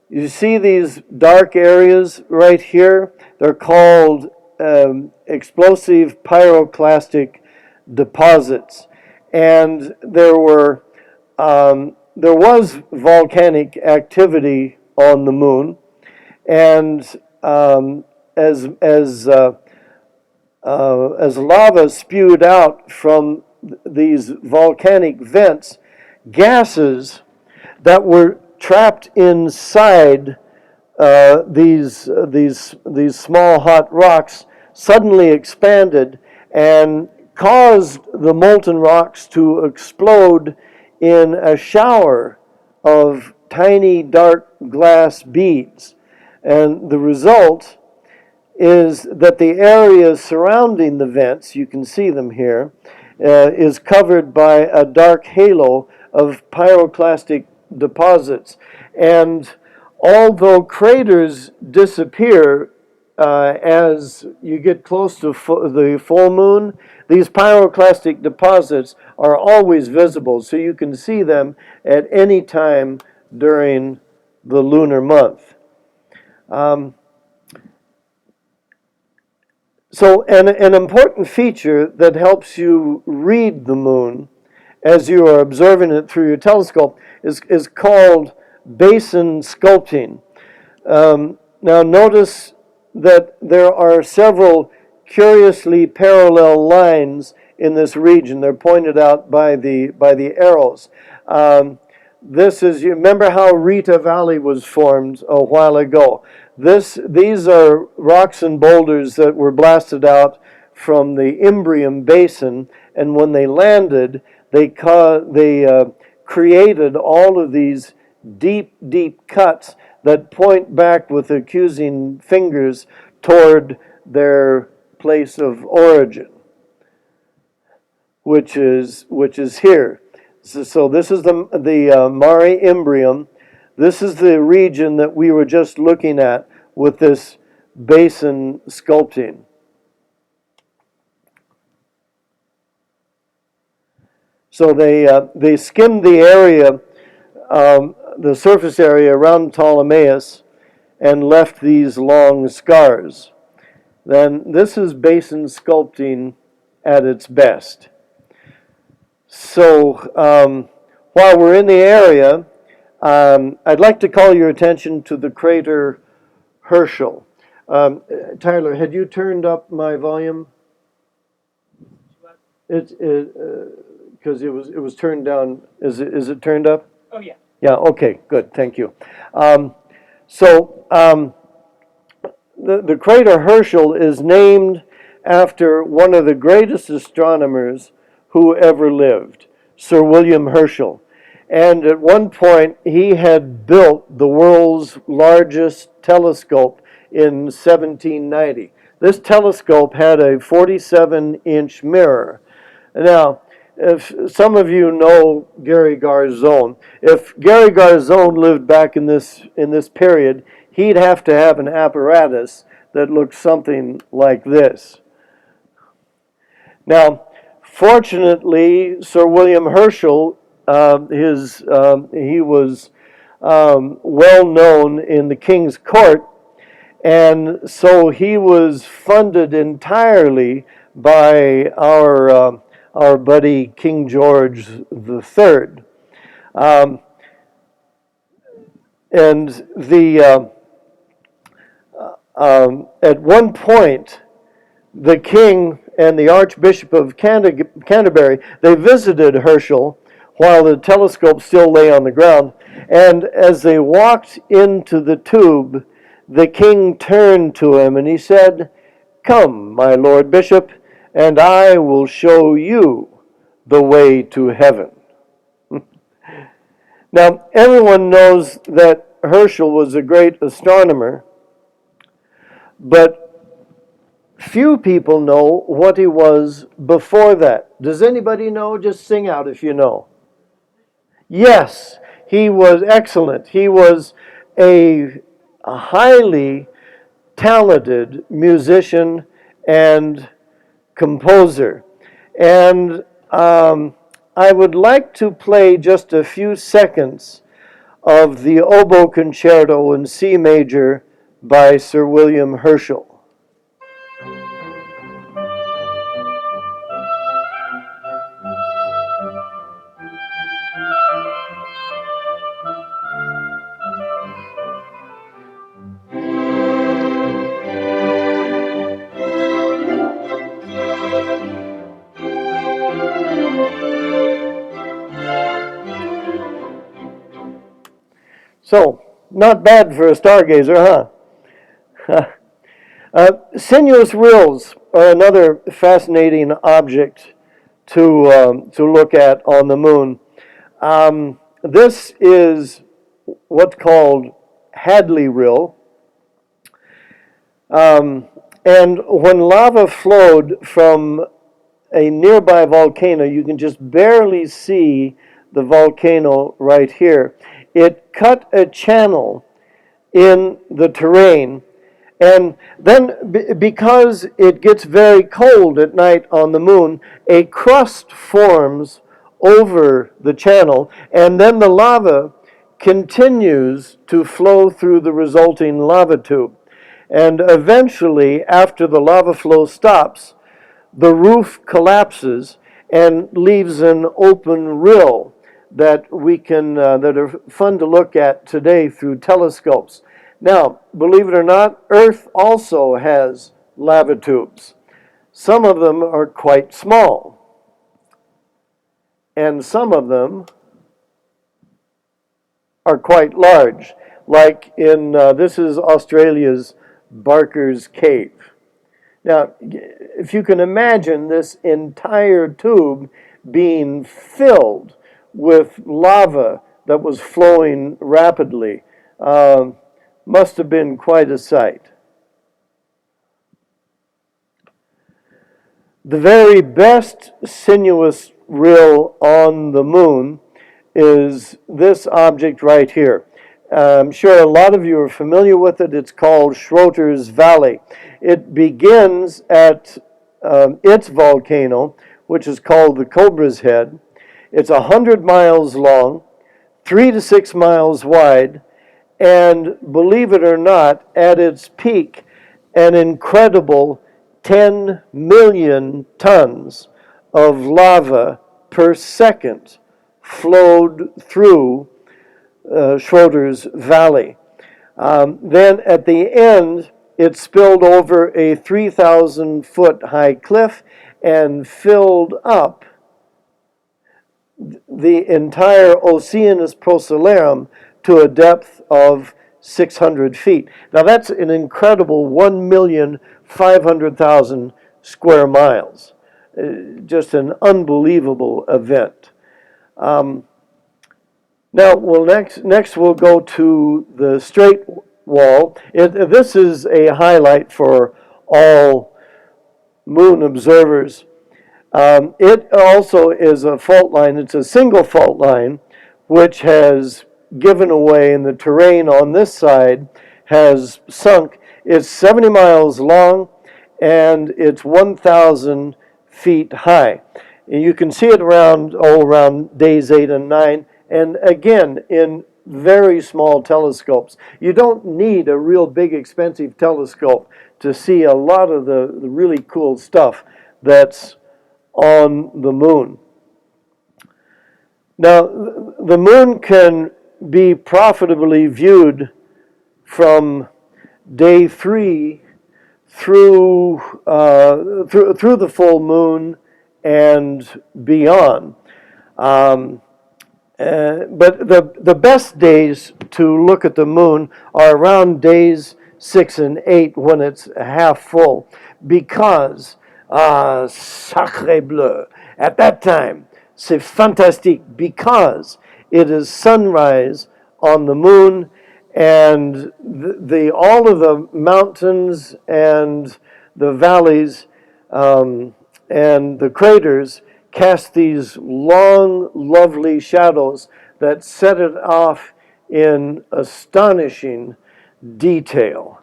You see these dark areas right here? They're called explosive pyroclastic deposits. And there was volcanic activity on the moon. And as lava spewed out from these volcanic vents, gases that were trapped inside these small hot rocks suddenly expanded and caused the molten rocks to explode in a shower of tiny dark glass beads. And the result is that the area surrounding the vents, you can see them here, is covered by a dark halo of pyroclastic deposits. And although craters disappear as you get close to the full moon, these pyroclastic deposits are always visible, so you can see them at any time during the lunar month. So an important feature that helps you read the moon as you are observing it through your telescope is called basin sculpting. Now notice that there are several curiously parallel lines in this region. They're pointed out by the arrows. This is, you remember how Rita Valley was formed a while ago. These are rocks and boulders that were blasted out from the Imbrium Basin, and when they landed, they created all of these deep, deep cuts that point back with accusing fingers toward their place of origin, which is here. So this is the Mare Imbrium. This is the region that we were just looking at with this basin sculpting. So they skimmed the area, the surface area around Ptolemais, and left these long scars. Then this is basin sculpting at its best. So while we're in the area, I'd like to call your attention to the crater Herschel. Tyler, had you turned up my volume? Because it was turned down. Is it turned up? Oh, yeah. Yeah. Okay. Good. Thank you. The crater Herschel is named after one of the greatest astronomers who ever lived, Sir William Herschel. And at one point, he had built the world's largest telescope in 1790. This telescope had a 47-inch mirror. Now, if some of you know Gary Garzone, if Gary Garzone lived back in this period, he'd have to have an apparatus that looked something like this. Now, fortunately, Sir William Herschel, he was well known in the King's Court, and so he was funded entirely by our buddy King George III. At one point, the king and the Archbishop of Canterbury, they visited Herschel while the telescope still lay on the ground. And as they walked into the tube, the king turned to him and he said, "Come, my Lord Bishop, and I will show you the way to heaven." Now, everyone knows that Herschel was a great astronomer, but few people know what he was before that. Does anybody know? Just sing out if you know. Yes, he was excellent. He was a highly talented musician and composer. And I would like to play just a few seconds of the Oboe Concerto in C major by Sir William Herschel. So, not bad for a stargazer, huh? Sinuous rills are another fascinating object to look at on the moon. This is what's called Hadley Rill. And when lava flowed from a nearby volcano, you can just barely see the volcano right here. It cut a channel in the terrain, and then because it gets very cold at night on the moon, a crust forms over the channel, and then the lava continues to flow through the resulting lava tube. And eventually, after the lava flow stops, the roof collapses and leaves an open rill that we can that are fun to look at today through telescopes. Now, believe it or not, Earth also has lava tubes. Some of them are quite small, and some of them are quite large. Like in this is Australia's Barker's Cave. Now, if you can imagine this entire tube being filled with lava that was flowing rapidly. Must have been quite a sight. The very best sinuous rill on the moon is this object right here. I'm sure a lot of you are familiar with it. It's called Schroeter's Valley. It begins at its volcano, which is called the Cobra's Head. It's 100 miles long, 3 to 6 miles wide, and believe it or not, at its peak, an incredible 10 million tons of lava per second flowed through Schroeter's Valley. Then at the end, it spilled over a 3,000 foot high cliff and filled up the entire Oceanus Procellarum to a depth of 600 feet. Now that's an incredible 1,500,000 square miles. Just an unbelievable event. Now, next we'll go to the straight wall. This is a highlight for all moon observers. It also is a fault line. It's a single fault line, which has given away, and the terrain on this side has sunk. It's 70 miles long, and it's 1,000 feet high. And you can see it around days 8 and 9. And again, in very small telescopes. You don't need a real big expensive telescope to see a lot of the really cool stuff that's on the moon. Now, the moon can be profitably viewed from day 3 through the full moon and beyond. But the best days to look at the moon are around days 6 and 8 when it's half full, because, sacré bleu, at that time, c'est fantastique, because it is sunrise on the moon, and all of the mountains and the valleys and the craters cast these long, lovely shadows that set it off in astonishing detail.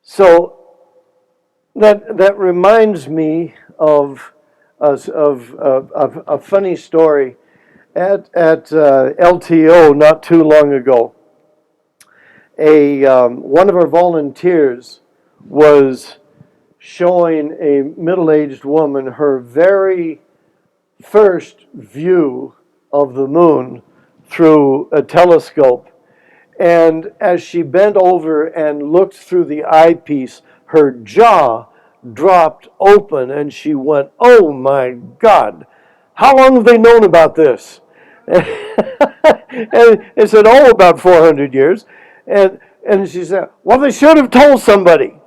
So that reminds me of a funny story at LTO not too long ago. One of our volunteers was showing a middle-aged woman her very first view of the moon through a telescope. And as she bent over and looked through the eyepiece, her jaw dropped open and she went, "Oh my God, how long have they known about this?" And they said, "Oh, about 400 years. And she said, "Well, they should have told somebody."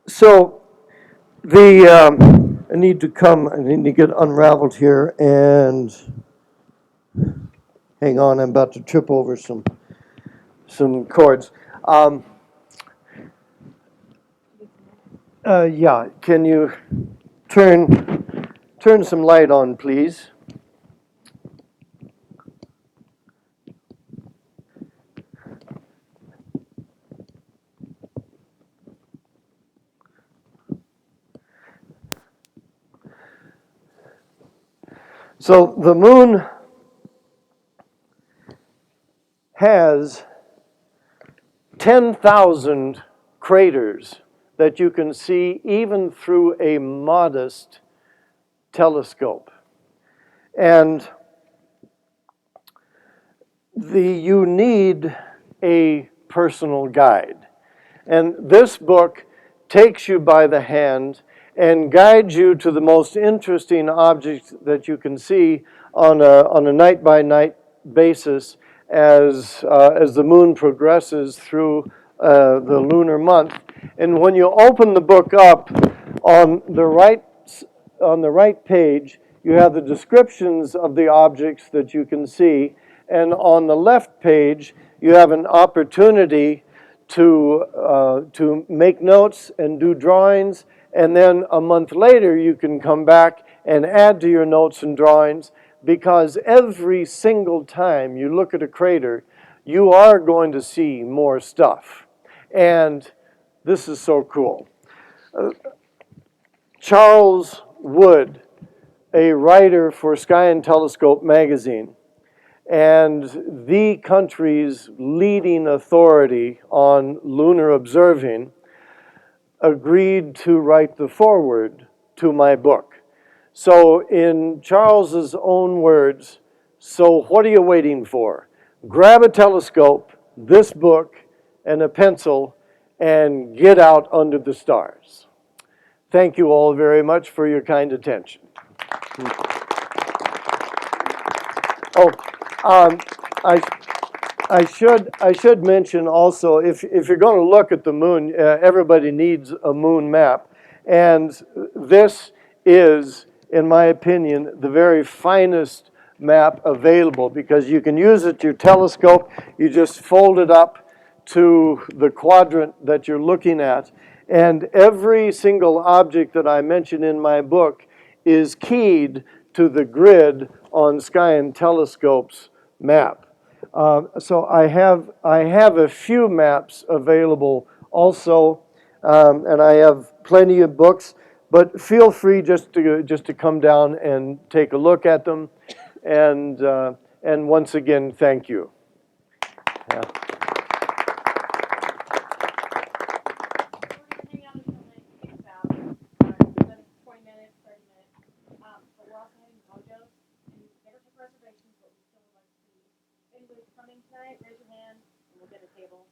So I need to get unraveled here, and hang on, I'm about to trip over some cords. Yeah, can you turn some light on, please? So the moon has 10,000 craters that you can see even through a modest telescope. And you need a personal guide. And this book takes you by the hand and guides you to the most interesting objects that you can see on a night-by-night basis as the moon progresses through the lunar month. And when you open the book up, On the right page, you have the descriptions of the objects that you can see, and on the left page, you have an opportunity to make notes and do drawings, and then a month later, you can come back and add to your notes and drawings, because every single time you look at a crater, you are going to see more stuff. And this is so cool. Charles Wood, a writer for Sky and Telescope magazine, and the country's leading authority on lunar observing, agreed to write the foreword to my book. So in Charles's own words, so what are you waiting for? Grab a telescope, this book, and a pencil, and get out under the stars. Thank you all very much for your kind attention. Oh, I should mention also, if you're going to look at the moon, everybody needs a moon map, and this is, in my opinion, the very finest map available, because you can use it, your telescope, you just fold it up to the quadrant that you're looking at, and every single object that I mention in my book is keyed to the grid on Sky and Telescope's map. So I have a few maps available also, and I have plenty of books. But feel free just to come down and take a look at them, and once again, thank you. Yeah. Hang out until it kicks out. 20 minutes, 30 minutes. But we're also having mojos, and you never take reservations, but we still would like to see. If anybody's coming tonight, raise your hand, and we'll get a table.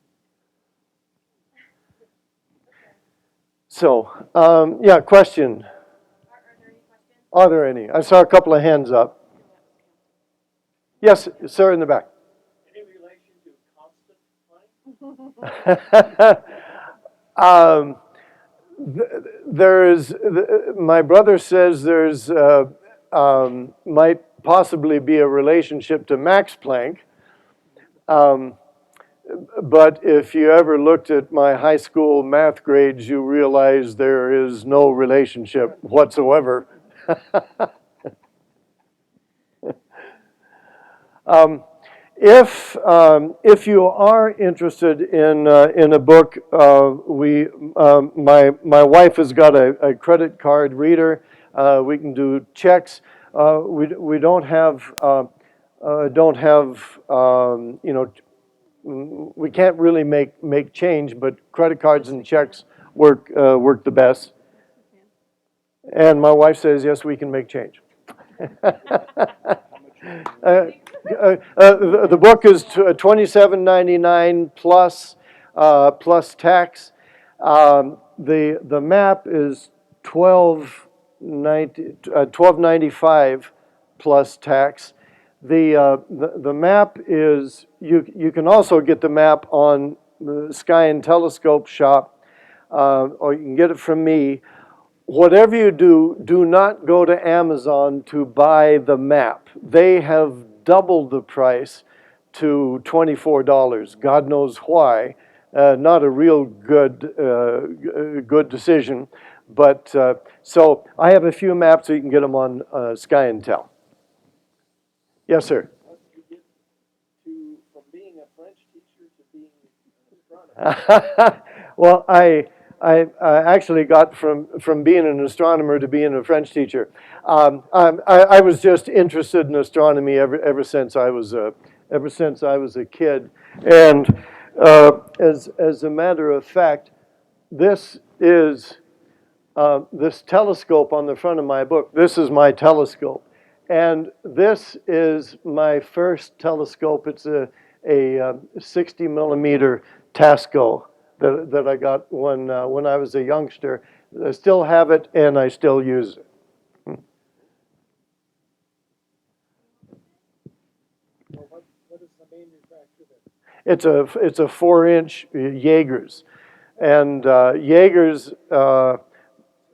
So, yeah, question. Are there any questions? Are there any? I saw a couple of hands up. Yes, sir, in the back. Any relation to constant time? There's, my brother says there's, might possibly be a relationship to Max Planck. But if you ever looked at my high school math grades, you realize there is no relationship whatsoever. If you are interested in a book, my wife has got a credit card reader. We can do checks. We don't have you know, we can't really make change, but credit cards and checks work the best. And my wife says, yes, we can make change. The book is $27.99 plus tax. The map is $12.95 plus tax. The map is, you can also get the map on the Sky and Telescope shop, or you can get it from me. Whatever you do, do not go to Amazon to buy the map. They have doubled the price to $24. God knows why. Not a real good decision. But so I have a few maps, so you can get them on Sky and Tel. Yes, sir. How did you get from being a French teacher to being an astronomer? Well, I actually got from being an astronomer to being a French teacher. I was just interested in astronomy ever since I was a kid, and as a matter of fact, this is this telescope on the front of my book. This is my telescope, and this is my first telescope. It's a 60 millimeter Tasco that I got when I was a youngster. I still have it, and I still use it. Well, what is the manufacturer then? It's a 4-inch Jaegers, and Jaegers.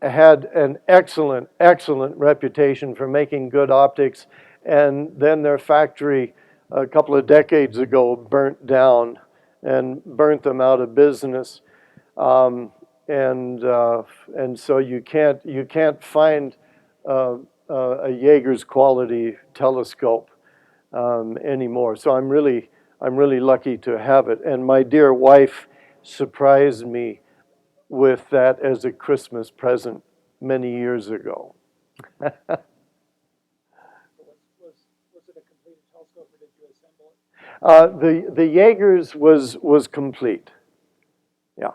had an excellent, excellent reputation for making good optics, and then their factory a couple of decades ago burnt down and burnt them out of business. And so you can't find a Jaeger's quality telescope anymore. So I'm really lucky to have it. And my dear wife surprised me with that as a Christmas present many years ago. Was it a completed telescope, or did you assemble it? The Jaeger's was complete. Yeah.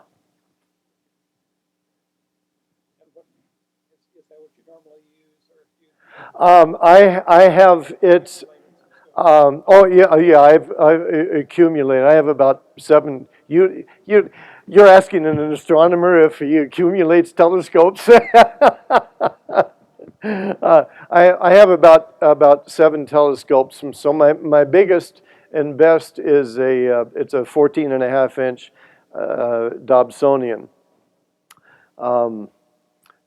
And is that what you normally use, or if you? I have it's. Oh yeah. I've accumulated. I have about 7. You're asking an astronomer if he accumulates telescopes. I have about 7 telescopes. So my biggest and best is it's a 14.5-inch Dobsonian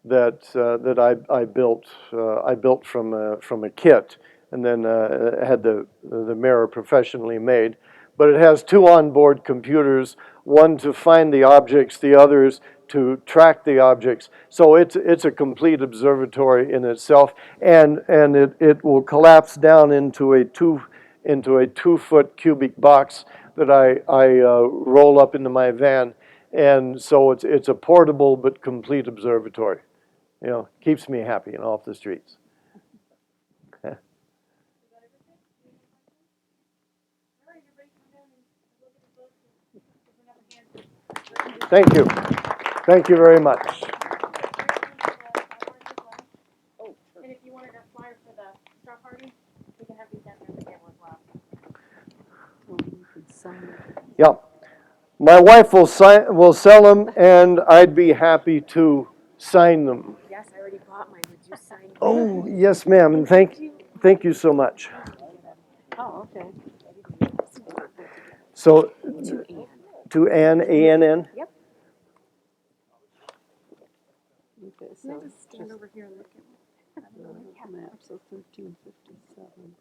that I built. I built from a kit, and then had the mirror professionally made. But it has 2 onboard computers, one to find the objects, the others to track the objects. So it's a complete observatory in itself, and it will collapse down into a 2-foot cubic box that I roll up into my van, and so it's a portable but complete observatory. You know, keeps me happy and off the streets. Thank you. Thank you very much. And if you wanted a flyer for the straw party, we can have these down here at the table as well. Yeah. My wife will sell them, and I'd be happy to sign them. Yes, I already bought mine. Would you sign it? Oh, yes, ma'am, and thank you so much. Oh, okay. So, To Ann. to Ann, A-N-N? Yep. Okay, Can I so just stand over here and look at maps of 1357.